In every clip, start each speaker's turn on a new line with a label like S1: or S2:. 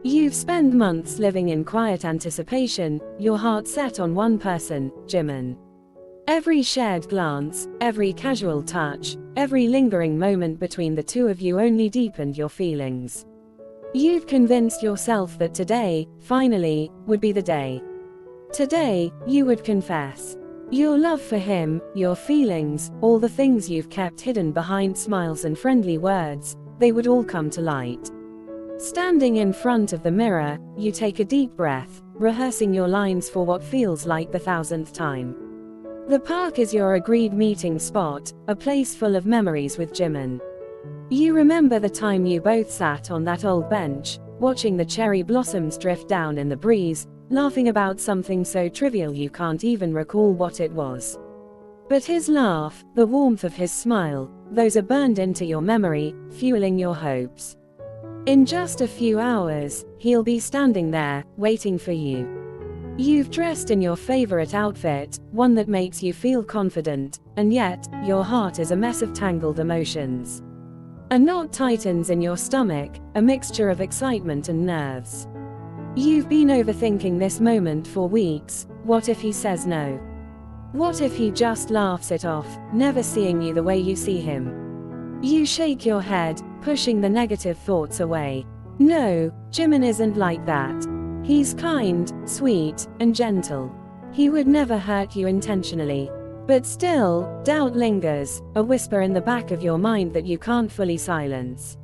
S1: You've spent months living in quiet anticipation, your heart set on one person, Jimin. Every shared glance, every casual touch, every lingering moment between the two of you only deepened your feelings. You've convinced yourself that today, finally, would be the day. Today, you would confess. Your love for him, your feelings, all the things you've kept hidden behind smiles and friendly words, they would all come to light. Standing in front of the mirror, you take a deep breath, rehearsing your lines for what feels like the 1000th time. The park is your agreed meeting spot, a place full of memories with Jimin. You remember the time you both sat on that old bench, watching the cherry blossoms drift down in the breeze, laughing about something so trivial you can't even recall what it was. But his laugh, the warmth of his smile, those are burned into your memory, fueling your hopes. In just a few hours, he'll be standing there, waiting for you. You've dressed in your favorite outfit, one that makes you feel confident, and yet, your heart is a mess of tangled emotions. A knot tightens in your stomach, a mixture of excitement and nerves. You've been overthinking this moment for weeks. What if he says no? What if he just laughs it off, never seeing you the way you see him? You shake your head, pushing the negative thoughts away. No, Jimin isn't like that. He's kind, sweet, and gentle. He would never hurt you intentionally. But still, doubt lingers, a whisper in the back of your mind that you can't fully silence.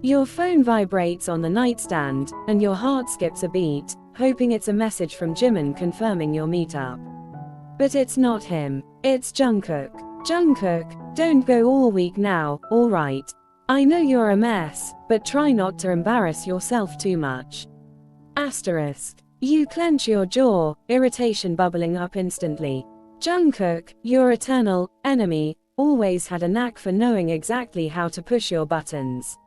S1: Your phone vibrates on the nightstand, and your heart skips a beat, hoping it's a message from Jimin confirming your meetup. But it's not him. It's Jungkook. Jungkook, don't go all weak now, alright? I know you're a mess, but try not to embarrass yourself too much. Asterisk. You clench your jaw, irritation bubbling up instantly. Jungkook, your eternal enemy, always had a knack for knowing exactly how to push your buttons.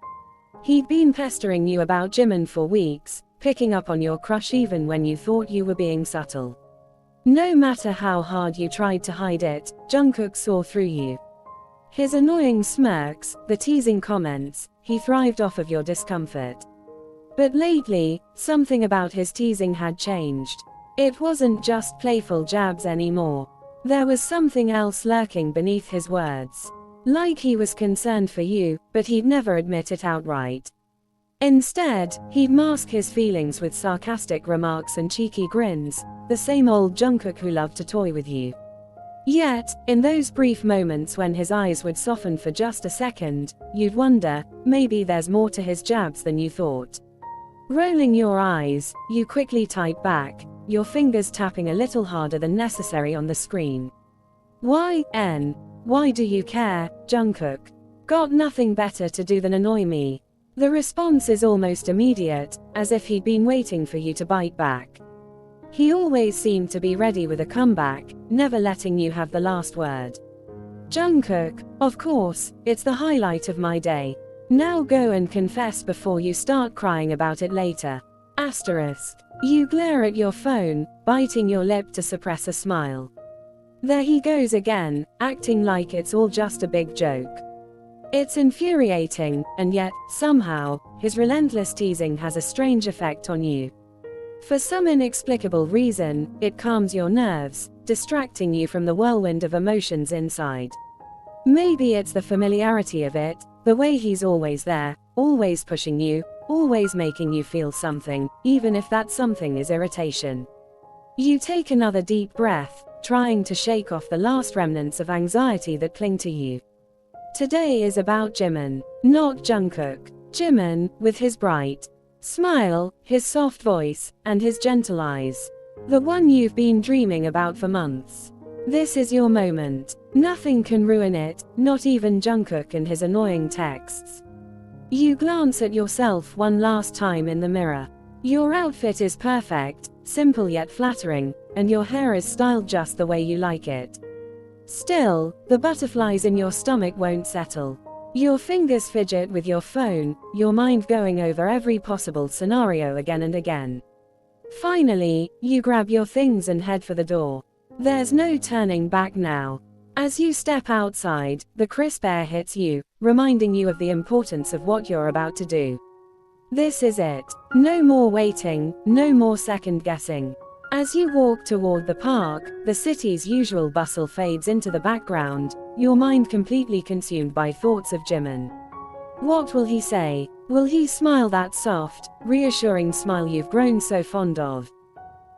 S1: He'd been pestering you about Jimin for weeks, picking up on your crush even when you thought you were being subtle. No matter how hard you tried to hide it, Jungkook saw through you. His annoying smirks, the teasing comments, he thrived off of your discomfort. But lately, something about his teasing had changed. It wasn't just playful jabs anymore. There was something else lurking beneath his words. Like he was concerned for you, but he'd never admit it outright. Instead, he'd mask his feelings with sarcastic remarks and cheeky grins, the same old Jungkook who loved to toy with you. Yet, in those brief moments when his eyes would soften for just a second, you'd wonder, maybe there's more to his jabs than you thought. Rolling your eyes, you quickly type back, your fingers tapping a little harder than necessary on the screen. Why do you care, Jungkook? Got nothing better to do than annoy me. The response is almost immediate, as if he'd been waiting for you to bite back. He always seemed to be ready with a comeback, never letting you have the last word. Jungkook, of course, it's the highlight of my day. Now go and confess before you start crying about it later. Asterisk. You glare at your phone, biting your lip to suppress a smile. There he goes again, acting like it's all just a big joke. It's infuriating, and yet, somehow, his relentless teasing has a strange effect on you. For some inexplicable reason, it calms your nerves, distracting you from the whirlwind of emotions inside. Maybe it's the familiarity of it, the way he's always there, always pushing you, always making you feel something, even if that something is irritation. You take another deep breath, trying to shake off the last remnants of anxiety that cling to you. Today is about Jimin, not Jungkook. Jimin, with his bright smile, his soft voice, and his gentle eyes. The one you've been dreaming about for months. This is your moment. Nothing can ruin it, not even Jungkook and his annoying texts. You glance at yourself one last time in the mirror. Your outfit is perfect, simple yet flattering, and your hair is styled just the way you like it. Still, the butterflies in your stomach won't settle. Your fingers fidget with your phone, your mind going over every possible scenario again and again. Finally, you grab your things and head for the door. There's no turning back now. As you step outside, the crisp air hits you, reminding you of the importance of what you're about to do. This is it. No more waiting, no more second guessing. As you walk toward the park, the city's usual bustle fades into the background, your mind completely consumed by thoughts of Jimin. What will he say? Will he smile that soft, reassuring smile you've grown so fond of?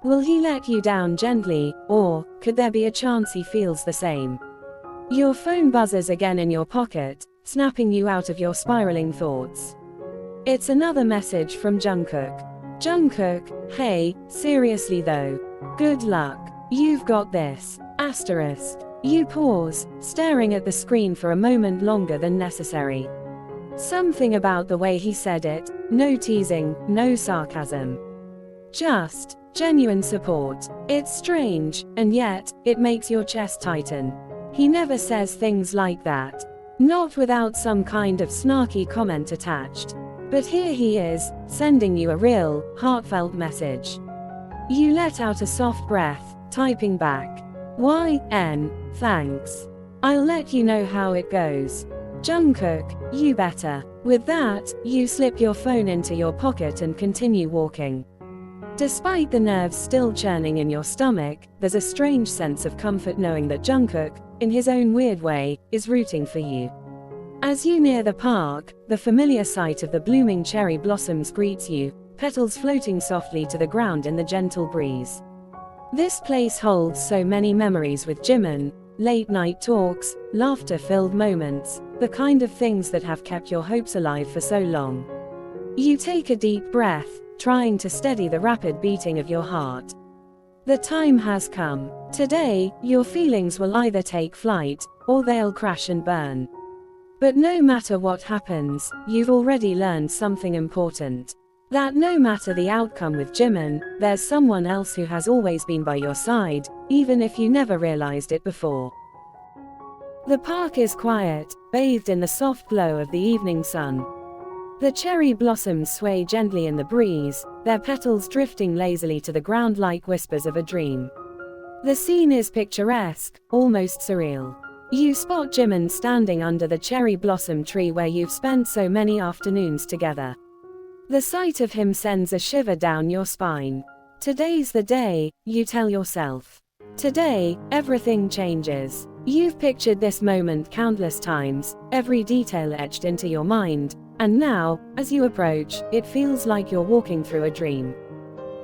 S1: Will he let you down gently, or could there be a chance he feels the same? Your phone buzzes again in your pocket, snapping you out of your spiraling thoughts. It's another message from Jungkook. Jungkook, hey, seriously though. Good luck. You've got this. Asterisk. You pause, staring at the screen for a moment longer than necessary. Something about the way he said it, no teasing, no sarcasm. Just genuine support. It's strange, and yet, it makes your chest tighten. He never says things like that. Not without some kind of snarky comment attached. But here he is, sending you a real, heartfelt message. You let out a soft breath, typing back. Thanks. I'll let you know how it goes. Jungkook, you better. With that, you slip your phone into your pocket and continue walking. Despite the nerves still churning in your stomach, there's a strange sense of comfort knowing that Jungkook, in his own weird way, is rooting for you. As you near the park, the familiar sight of the blooming cherry blossoms greets you, petals floating softly to the ground in the gentle breeze. This place holds so many memories with Jimin, late-night talks, laughter-filled moments, the kind of things that have kept your hopes alive for so long. You take a deep breath, trying to steady the rapid beating of your heart. The time has come. Today, your feelings will either take flight, or they'll crash and burn. But no matter what happens, you've already learned something important. That no matter the outcome with Jimin, there's someone else who has always been by your side, even if you never realized it before. The park is quiet, bathed in the soft glow of the evening sun. The cherry blossoms sway gently in the breeze, their petals drifting lazily to the ground like whispers of a dream. The scene is picturesque, almost surreal. You spot Jimin standing under the cherry blossom tree where you've spent so many afternoons together. The sight of him sends a shiver down your spine. Today's the day, you tell yourself. Today, everything changes. You've pictured this moment countless times, every detail etched into your mind, and now, as you approach, it feels like you're walking through a dream.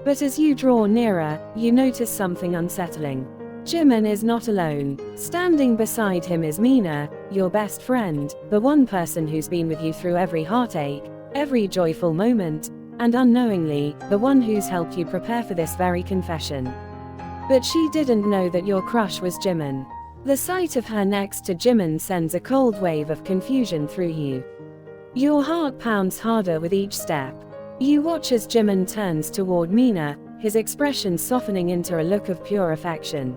S1: But as you draw nearer, you notice something unsettling. Jimin is not alone. Standing beside him is Mina, your best friend, the one person who's been with you through every heartache, every joyful moment, and unknowingly, the one who's helped you prepare for this very confession. But she didn't know that your crush was Jimin. The sight of her next to Jimin sends a cold wave of confusion through you. Your heart pounds harder with each step. You watch as Jimin turns toward Mina, his expression softening into a look of pure affection.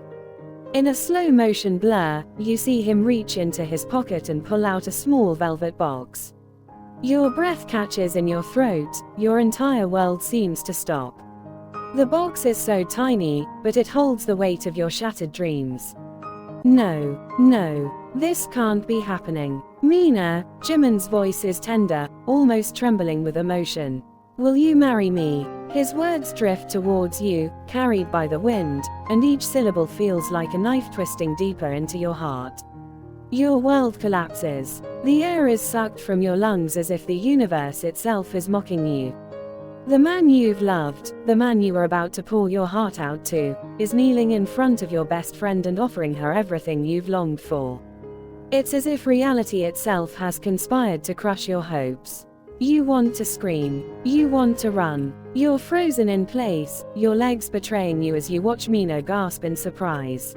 S1: In a slow-motion blur, you see him reach into his pocket and pull out a small velvet box. Your breath catches in your throat, your entire world seems to stop. The box is so tiny, but it holds the weight of your shattered dreams. No, this can't be happening. Mina, Jimin's voice is tender, almost trembling with emotion. Will you marry me? His words drift towards you, carried by the wind, and each syllable feels like a knife twisting deeper into your heart. Your world collapses. The air is sucked from your lungs as if the universe itself is mocking you. The man you've loved, the man you were about to pour your heart out to, is kneeling in front of your best friend and offering her everything you've longed for. It's as if reality itself has conspired to crush your hopes. You want to scream. You want to run. You're frozen in place, your legs betraying you as you watch Mina gasp in surprise.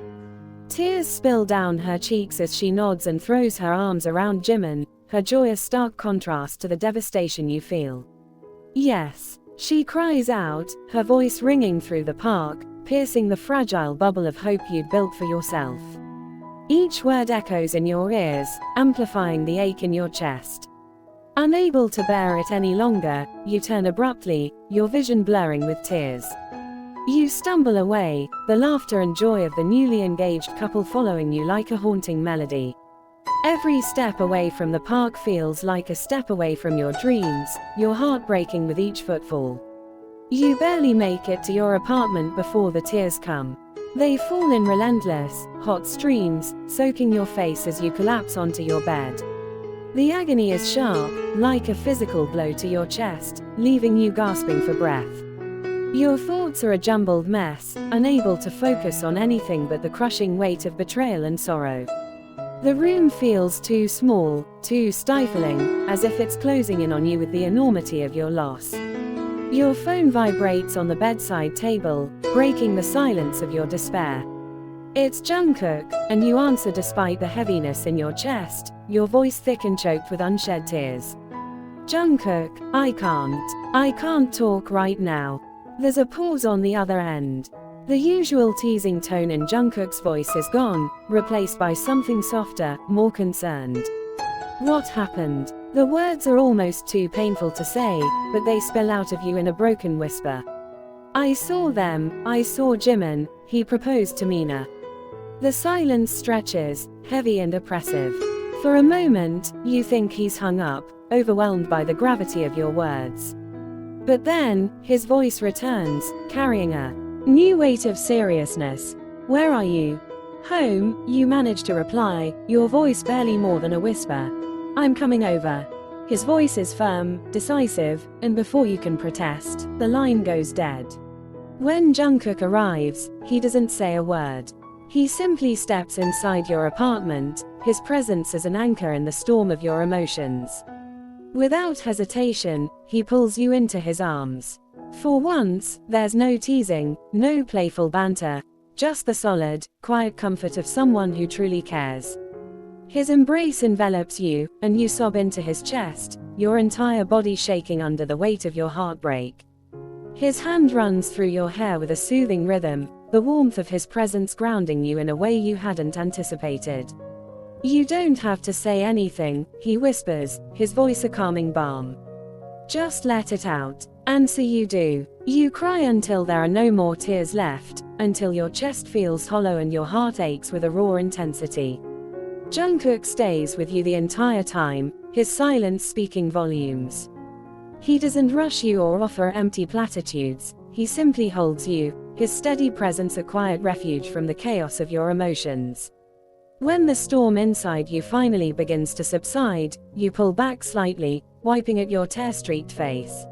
S1: Tears spill down her cheeks as she nods and throws her arms around Jimin, her joy a stark contrast to the devastation you feel. Yes, she cries out, her voice ringing through the park, piercing the fragile bubble of hope you'd built for yourself. Each word echoes in your ears, amplifying the ache in your chest. Unable to bear it any longer, you turn abruptly, your vision blurring with tears. You stumble away, the laughter and joy of the newly engaged couple following you like a haunting melody. Every step away from the park feels like a step away from your dreams, your heart breaking with each footfall. You barely make it to your apartment before the tears come. They fall in relentless, hot streams, soaking your face as you collapse onto your bed. The agony is sharp, like a physical blow to your chest, leaving you gasping for breath. Your thoughts are a jumbled mess, unable to focus on anything but the crushing weight of betrayal and sorrow. The room feels too small, too stifling, as if it's closing in on you with the enormity of your loss. Your phone vibrates on the bedside table, breaking the silence of your despair. It's Jungkook, and you answer despite the heaviness in your chest, your voice thick and choked with unshed tears. Jungkook, I can't talk right now. There's a pause on the other end. The usual teasing tone in Jungkook's voice is gone, replaced by something softer, more concerned. What happened? The words are almost too painful to say, but they spill out of you in a broken whisper. I saw them, I saw Jimin, he proposed to Mina. The silence stretches, heavy and oppressive. For a moment, you think he's hung up, overwhelmed by the gravity of your words. But then, his voice returns, carrying a new weight of seriousness. Where are you? Home, you manage to reply, your voice barely more than a whisper. I'm coming over. His voice is firm, decisive, and before you can protest, the line goes dead. When Jungkook arrives, he doesn't say a word. He simply steps inside your apartment, his presence as an anchor in the storm of your emotions. Without hesitation, he pulls you into his arms. For once, there's no teasing, no playful banter, just the solid, quiet comfort of someone who truly cares. His embrace envelops you, and you sob into his chest, your entire body shaking under the weight of your heartbreak. His hand runs through your hair with a soothing rhythm, the warmth of his presence grounding you in a way you hadn't anticipated. You don't have to say anything, he whispers, his voice a calming balm. Just let it out. And so you do. You cry until there are no more tears left, until your chest feels hollow and your heart aches with a raw intensity. Jungkook stays with you the entire time, his silence speaking volumes. He doesn't rush you or offer empty platitudes, he simply holds you, his steady presence a quiet refuge from the chaos of your emotions. When the storm inside you finally begins to subside, you pull back slightly, wiping at your tear-streaked face.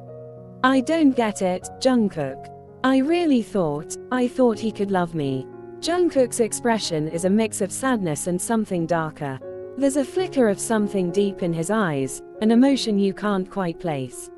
S1: I don't get it, Jungkook. I thought he could love me. Jungkook's expression is a mix of sadness and something darker. There's a flicker of something deep in his eyes, an emotion you can't quite place.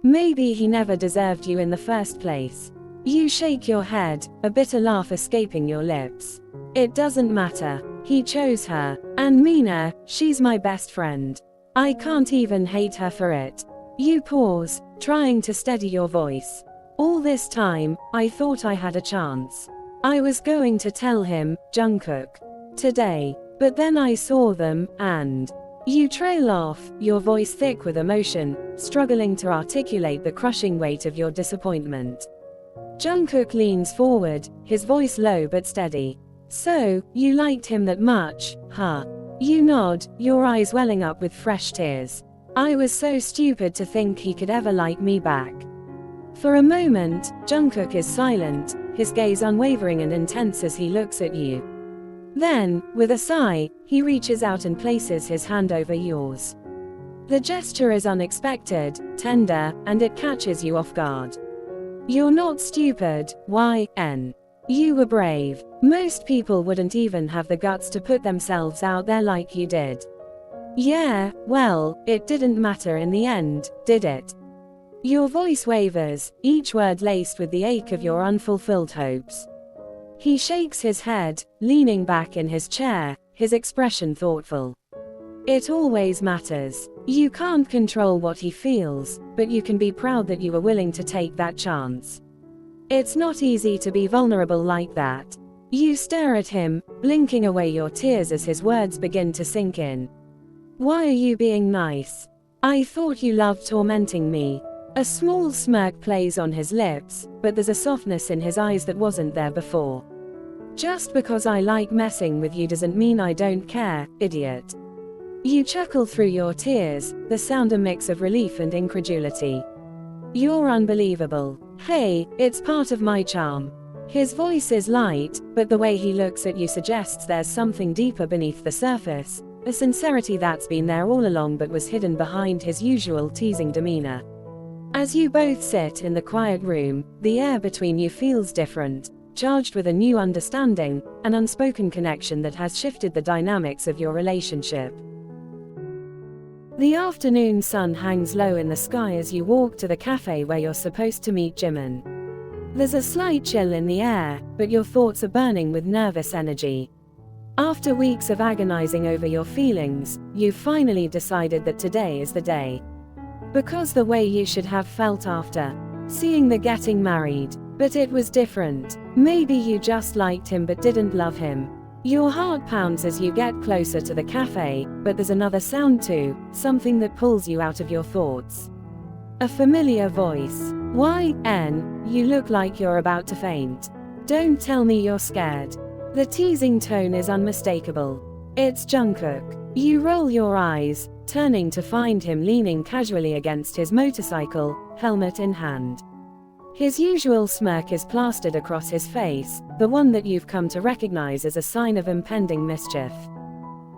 S1: Maybe he never deserved you in the first place. You shake your head, a bitter laugh escaping your lips. It doesn't matter. He chose her. And Mina, she's my best friend. I can't even hate her for it. You pause, trying to steady your voice. All this time, I thought I had a chance. I was going to tell him, Jungkook. Today. But then I saw them, and... You trail off, your voice thick with emotion, struggling to articulate the crushing weight of your disappointment. Jungkook leans forward, his voice low but steady. So, you liked him that much, huh? You nod, your eyes welling up with fresh tears. I was so stupid to think he could ever like me back. For a moment, Jungkook is silent, his gaze unwavering and intense as he looks at you. Then, with a sigh, he reaches out and places his hand over yours. The gesture is unexpected, tender, and it catches you off guard. You're not stupid, YN. You were brave. Most people wouldn't even have the guts to put themselves out there like you did. Yeah, well, it didn't matter in the end, did it? Your voice wavers, each word laced with the ache of your unfulfilled hopes. He shakes his head, leaning back in his chair, his expression thoughtful. It always matters. You can't control what he feels, but you can be proud that you were willing to take that chance. It's not easy to be vulnerable like that. You stare at him, blinking away your tears as his words begin to sink in. Why are you being nice? I thought you loved tormenting me. A small smirk plays on his lips, but there's a softness in his eyes that wasn't there before. Just because I like messing with you doesn't mean I don't care, idiot. You chuckle through your tears, the sound a mix of relief and incredulity. You're unbelievable. Hey, it's part of my charm. His voice is light, but the way he looks at you suggests there's something deeper beneath the surface, a sincerity that's been there all along but was hidden behind his usual teasing demeanor. As you both sit in the quiet room, the air between you feels different, charged with a new understanding, an unspoken connection that has shifted the dynamics of your relationship. The afternoon sun hangs low in the sky as you walk to the cafe where you're supposed to meet Jimin. There's a slight chill in the air, but your thoughts are burning with nervous energy. After weeks of agonizing over your feelings, you've finally decided that today is the day. Because the way you should have felt after seeing the getting married. But it was different. Maybe you just liked him but didn't love him. Your heart pounds as you get closer to the cafe, but there's another sound too, something that pulls you out of your thoughts. A familiar voice. You look like you're about to faint. Don't tell me you're scared. The teasing tone is unmistakable. It's Jungkook. You roll your eyes, turning to find him leaning casually against his motorcycle, helmet in hand. His usual smirk is plastered across his face, the one that you've come to recognize as a sign of impending mischief.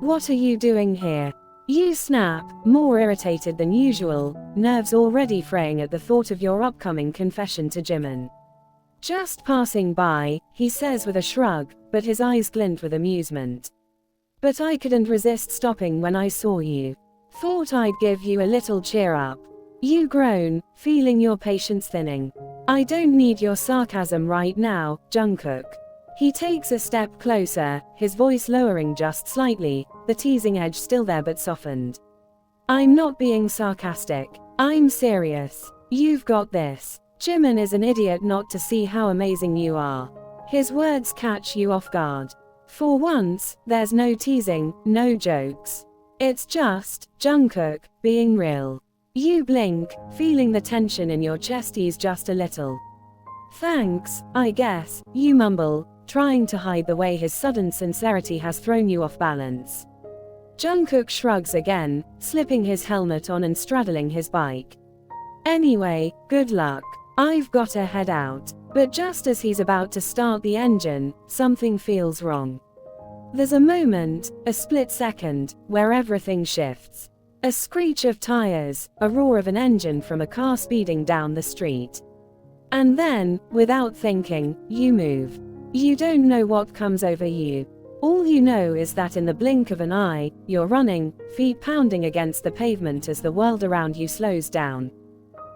S1: What are you doing here? You snap, more irritated than usual, nerves already fraying at the thought of your upcoming confession to Jimin. Just passing by, he says with a shrug, but his eyes glint with amusement. But I couldn't resist stopping when I saw you. Thought I'd give you a little cheer up. You groan, feeling your patience thinning. I don't need your sarcasm right now, Jungkook. He takes a step closer, his voice lowering just slightly, the teasing edge still there but softened. I'm not being sarcastic. I'm serious. You've got this. Jimin is an idiot not to see how amazing you are. His words catch you off guard. For once, there's no teasing, no jokes. It's just Jungkook being real. You blink, feeling the tension in your chest ease just a little. Thanks, I guess, you mumble, trying to hide the way his sudden sincerity has thrown you off balance. Jungkook shrugs again, slipping his helmet on and straddling his bike. Anyway, good luck. I've got to head out. But just as he's about to start the engine, something feels wrong. There's a moment, a split second, where everything shifts. A screech of tires, a roar of an engine from a car speeding down the street. And then, without thinking, you move. You don't know what comes over you. All you know is that in the blink of an eye, you're running, feet pounding against the pavement as the world around you slows down.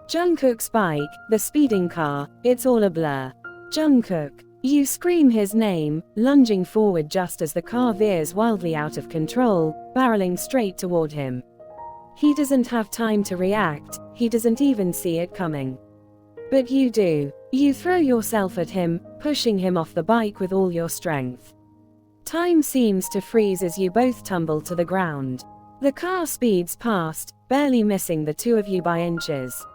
S1: Jungkook's bike, the speeding car, it's all a blur. Jungkook. You scream his name, lunging forward just as the car veers wildly out of control, barreling straight toward him. He doesn't have time to react, he doesn't even see it coming. But you do. You throw yourself at him, pushing him off the bike with all your strength. Time seems to freeze as you both tumble to the ground. The car speeds past, barely missing the two of you by inches.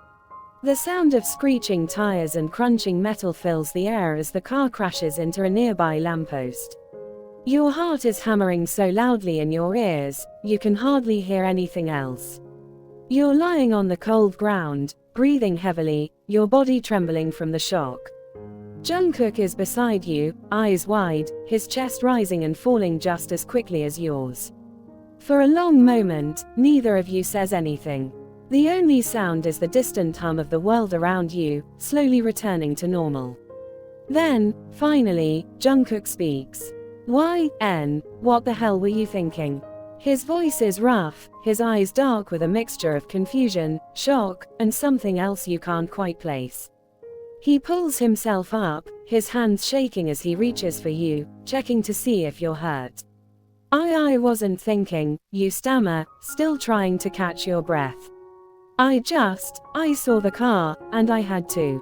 S1: The sound of screeching tires and crunching metal fills the air as the car crashes into a nearby lamppost. Your heart is hammering so loudly in your ears, you can hardly hear anything else. You're lying on the cold ground, breathing heavily, your body trembling from the shock. Jungkook is beside you, eyes wide, his chest rising and falling just as quickly as yours. For a long moment, neither of you says anything. The only sound is the distant hum of the world around you, slowly returning to normal. Then, finally, Jungkook speaks. What the hell were you thinking? His voice is rough, his eyes dark with a mixture of confusion, shock, and something else you can't quite place. He pulls himself up, his hands shaking as he reaches for you, checking to see if you're hurt. I wasn't thinking, you stammer, still trying to catch your breath. I saw the car, and I had to.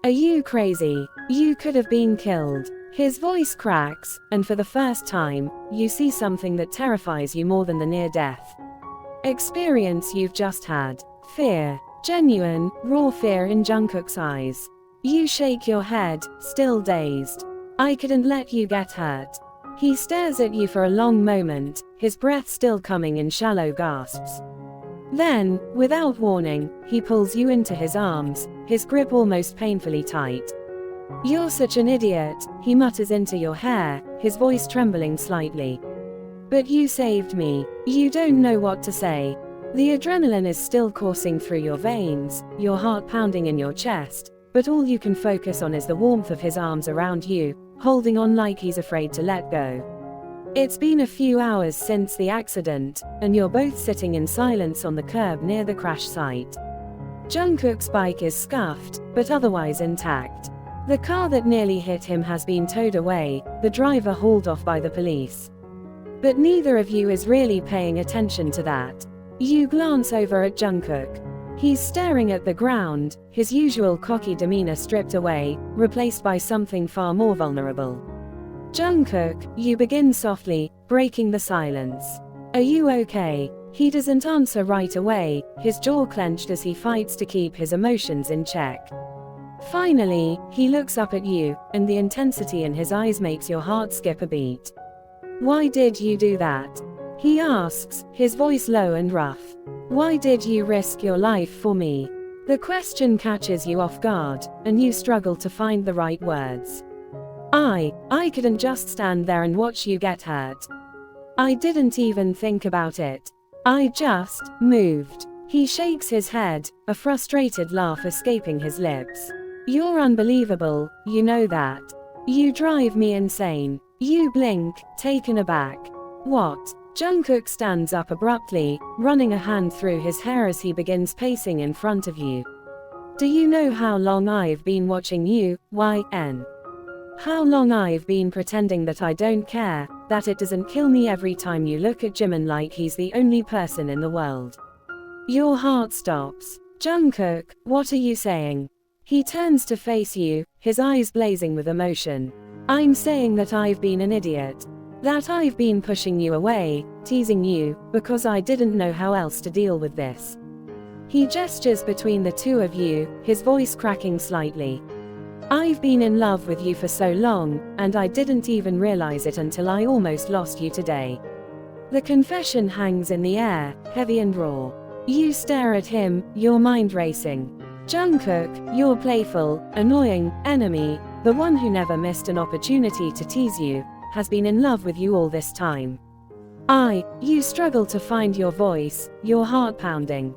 S1: Are you crazy? You could have been killed. His voice cracks, and for the first time, you see something that terrifies you more than the near-death experience you've just had. Fear. Genuine, raw fear in Jungkook's eyes. You shake your head, still dazed. I couldn't let you get hurt. He stares at you for a long moment, his breath still coming in shallow gasps. Then, without warning, he pulls you into his arms, his grip almost painfully tight. "You're such an idiot," he mutters into your hair, his voice trembling slightly. "But you saved me." You don't know what to say. The adrenaline is still coursing through your veins, your heart pounding in your chest, but all you can focus on is the warmth of his arms around you, holding on like he's afraid to let go. It's been a few hours since the accident, and you're both sitting in silence on the curb near the crash site. Jungkook's bike is scuffed, but otherwise intact. The car that nearly hit him has been towed away, the driver hauled off by the police. But neither of you is really paying attention to that. You glance over at Jungkook. He's staring at the ground, his usual cocky demeanor stripped away, replaced by something far more vulnerable. "Jungkook," you begin softly, breaking the silence. "Are you okay?" He doesn't answer right away, his jaw clenched as he fights to keep his emotions in check. Finally, he looks up at you, and the intensity in his eyes makes your heart skip a beat. "Why did you do that?" he asks, his voice low and rough. "Why did you risk your life for me?" The question catches you off guard, and you struggle to find the right words. I couldn't just stand there and watch you get hurt. I didn't even think about it. I just moved." He shakes his head, a frustrated laugh escaping his lips. "You're unbelievable, you know that. You drive me insane." You blink, taken aback. "What?" Jungkook stands up abruptly, running a hand through his hair as he begins pacing in front of you. "Do you know how long I've been watching you, YN? How long I've been pretending that I don't care, that it doesn't kill me every time you look at Jimin like he's the only person in the world?" Your heart stops. "Jungkook, what are you saying?" He turns to face you, his eyes blazing with emotion. "I'm saying that I've been an idiot. That I've been pushing you away, teasing you, because I didn't know how else to deal with this." He gestures between the two of you, his voice cracking slightly. "I've been in love with you for so long, and I didn't even realize it until I almost lost you today." The confession hangs in the air, heavy and raw. You stare at him, your mind racing. Jungkook, your playful, annoying enemy, the one who never missed an opportunity to tease you, has been in love with you all this time. You struggle to find your voice, your heart pounding.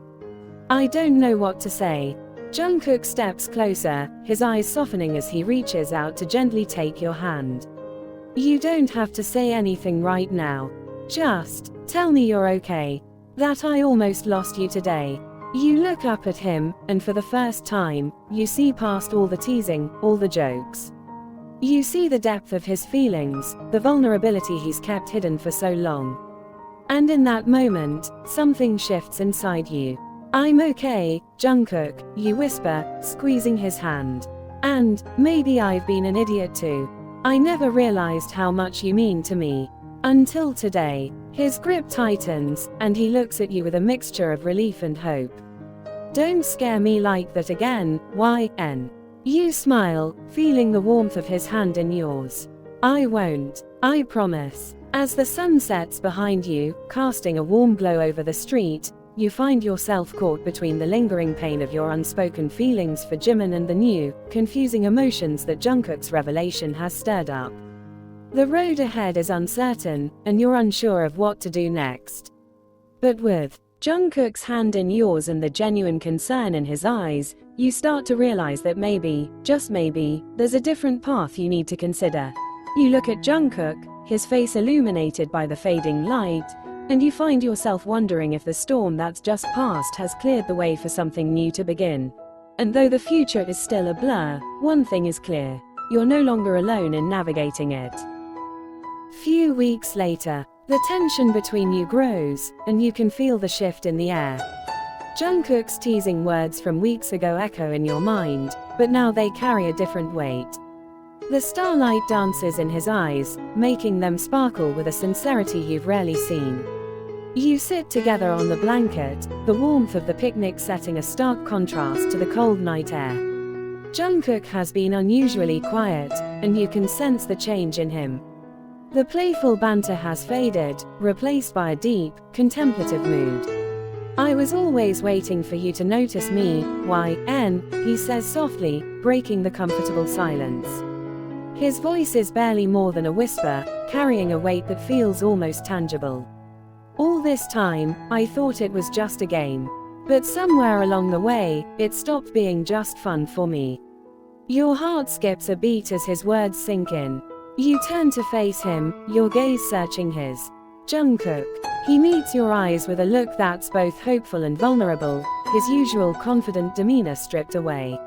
S1: "I don't know what to say." Jungkook steps closer, his eyes softening as he reaches out to gently take your hand. "You don't have to say anything right now. Just tell me you're okay. That I almost lost you today." You look up at him, and for the first time, you see past all the teasing, all the jokes. You see the depth of his feelings, the vulnerability he's kept hidden for so long. And in that moment, something shifts inside you. "I'm okay, Jungkook," you whisper, squeezing his hand. "And maybe I've been an idiot too. I never realized how much you mean to me. Until today." His grip tightens, and he looks at you with a mixture of relief and hope. "Don't scare me like that again, YN." You smile, feeling the warmth of his hand in yours. "I won't. I promise." As the sun sets behind you, casting a warm glow over the street, you find yourself caught between the lingering pain of your unspoken feelings for Jimin and the new, confusing emotions that Jungkook's revelation has stirred up. The road ahead is uncertain, and you're unsure of what to do next. But with Jungkook's hand in yours and the genuine concern in his eyes, you start to realize that maybe, just maybe, there's a different path you need to consider. You look at Jungkook, his face illuminated by the fading light, and you find yourself wondering if the storm that's just passed has cleared the way for something new to begin. And though the future is still a blur, one thing is clear: you're no longer alone in navigating it. Few weeks later, the tension between you grows, and you can feel the shift in the air. Jungkook's teasing words from weeks ago echo in your mind, but now they carry a different weight. The starlight dances in his eyes, making them sparkle with a sincerity you've rarely seen. You sit together on the blanket, the warmth of the picnic setting a stark contrast to the cold night air. Jungkook has been unusually quiet, and you can sense the change in him. The playful banter has faded, replaced by a deep, contemplative mood. I was always waiting for you to notice me, he says softly, breaking the comfortable silence. His voice is barely more than a whisper, carrying a weight that feels almost tangible. All this time, I thought it was just a game. But somewhere along the way, it stopped being just fun for me. Your heart skips a beat as his words sink in. You turn to face him, your gaze searching his. Jungkook. He meets your eyes with a look that's both hopeful and vulnerable, his usual confident demeanor stripped away.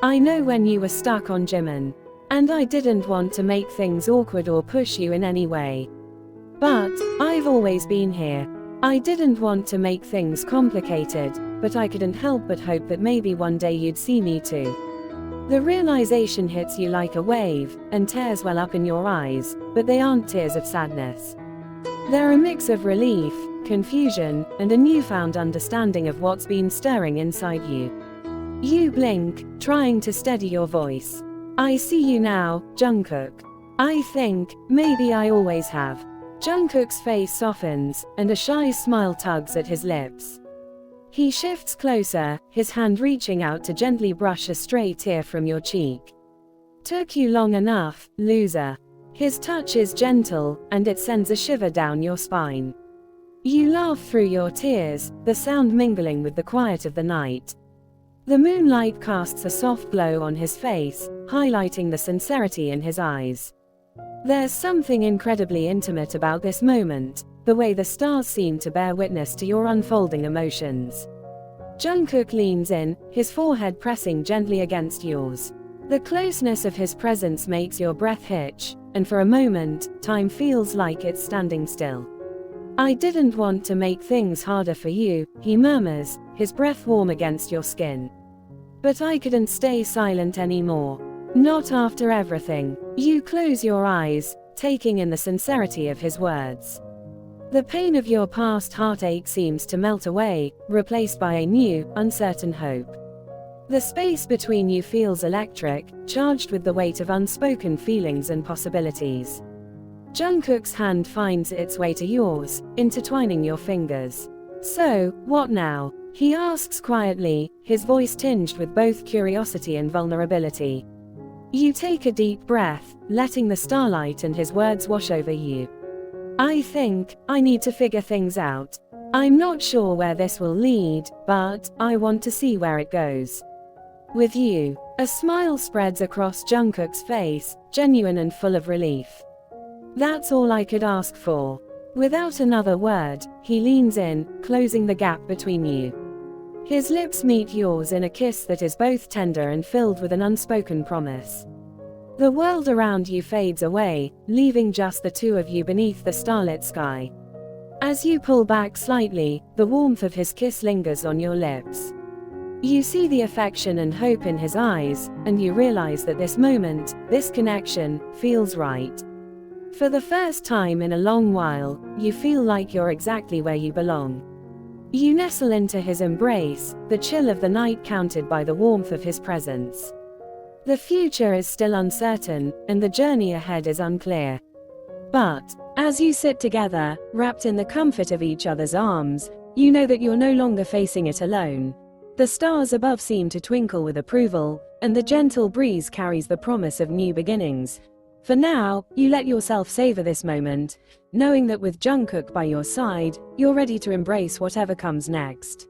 S1: I know when you were stuck on Jimin. And I didn't want to make things awkward or push you in any way. But I've always been here. I didn't want to make things complicated, but I couldn't help but hope that maybe one day you'd see me too. The realization hits you like a wave, and tears well up in your eyes, but they aren't tears of sadness. They're a mix of relief, confusion, and a newfound understanding of what's been stirring inside you. You blink, trying to steady your voice. I see you now, Jungkook. I think, maybe I always have. Jungkook's face softens, and a shy smile tugs at his lips. He shifts closer, his hand reaching out to gently brush a stray tear from your cheek. Took you long enough, loser. His touch is gentle, and it sends a shiver down your spine. You laugh through your tears, the sound mingling with the quiet of the night. The moonlight casts a soft glow on his face, highlighting the sincerity in his eyes. There's something incredibly intimate about this moment, the way the stars seem to bear witness to your unfolding emotions. Jungkook leans in, his forehead pressing gently against yours. The closeness of his presence makes your breath hitch, and for a moment, time feels like it's standing still. I didn't want to make things harder for you, he murmurs, his breath warm against your skin. But I couldn't stay silent anymore. Not after everything. You close your eyes, taking in the sincerity of his words. The pain of your past heartache seems to melt away, replaced by a new, uncertain hope. The space between you feels electric, charged with the weight of unspoken feelings and possibilities. Jungkook's hand finds its way to yours, intertwining your fingers. So, what now? He asks quietly, his voice tinged with both curiosity and vulnerability. You take a deep breath, letting the starlight and his words wash over you. I think, I need to figure things out. I'm not sure where this will lead, but I want to see where it goes. With you. A smile spreads across Jungkook's face, genuine and full of relief. That's all I could ask for. Without another word, he leans in, closing the gap between you. His lips meet yours in a kiss that is both tender and filled with an unspoken promise. The world around you fades away, leaving just the two of you beneath the starlit sky. As you pull back slightly, the warmth of his kiss lingers on your lips. You see the affection and hope in his eyes, and you realize that this moment, this connection, feels right. For the first time in a long while, you feel like you're exactly where you belong. You nestle into his embrace, the chill of the night countered by the warmth of his presence. The future is still uncertain, and the journey ahead is unclear. But, as you sit together, wrapped in the comfort of each other's arms, you know that you're no longer facing it alone. The stars above seem to twinkle with approval, and the gentle breeze carries the promise of new beginnings. For now, you let yourself savor this moment, knowing that with Jungkook by your side, you're ready to embrace whatever comes next.